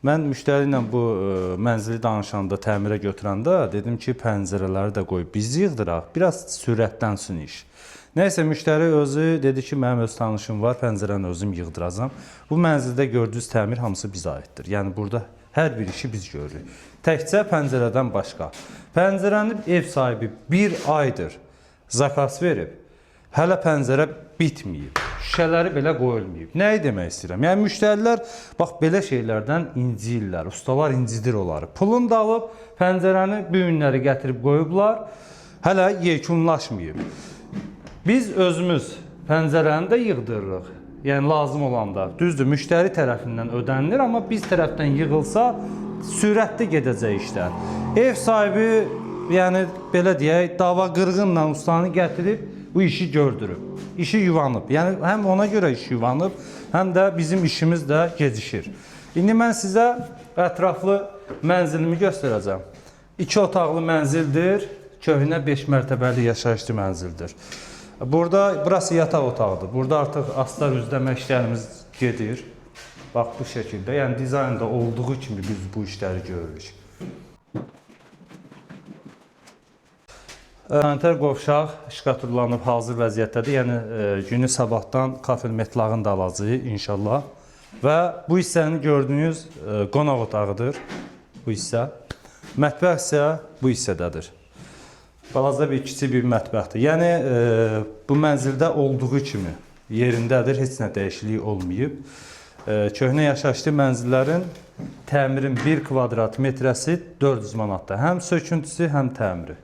Mən müştəri ilə bu mənzili danışanda, təmirə götürəndə dedim ki, pəncərələri də qoy biz yığdıraq, biraz sürətlənsin iş. Nəysə, müştəri özü dedi ki, mənim öz tanışım var, pəncərəni özüm yığdıracam. Bu mənzildə gördüyünüz təmir hamısı bizə aiddir. Yəni burada hər bir işi biz görürük. Təkcə pəncərədən başqa. Pəncərəni ev sahibi bir aydır zakaz verib, hələ pəncərə bitməyib. Şüşələri belə qoyulmayıb. Nəyi demək istəyirəm? Yəni, müştərilər bax, belə şeylərdən inciyirlər. Ustalar incidir onları. Pulunu da alıb, pəncərəni, büyünləri gətirib qoyublar, hələ yekunlaşmayıb. Biz özümüz pəncərəni də yığdırırıq. Yəni, lazım olanda. Düzdür, müştəri tərəfindən ödənilir, amma biz tərəfdən yığılsa, sürətli gedəcək işlər. Ev sahibi, yəni, belə deyək, dava qırğınla ustanı gətirib, bu işi gördürüb. İşi yuvanıb. Yəni, həm ona görə iş yuvanıb, həm də bizim işimiz də gecişir. İndi mən sizə ətraflı mənzilimi göstərəcəm. 2 otaqlı mənzildir, köhnə 5 mərtəbəli yaşayışlı mənzildir. Burası yataq otağıdır. Burada artıq astar üzdəmə işlərimiz gedir. Bax, bu şəkildə. Yəni, dizaynda olduğu kimi biz bu işləri görürük. Sanitar qovşaq şkaturlanıb hazır vəziyyətdədir. Yəni, günü sabahdan kafel metlağını da alacağıq inşallah. Və bu hissəni gördüyünüz qonaq otağıdır. Bu hissə. Mətbəx isə bu hissədədir. Balaca bir, kiçik bir mətbəxdir. Yəni, bu mənzildə olduğu kimi yerindədir. Heç nə dəyişiklik olmayıb. Köhnə yaşayışlı mənzillərin təmirin 1 kvadrat metrəsi 400 manatdır. Həm söküntüsü, həm təmiri.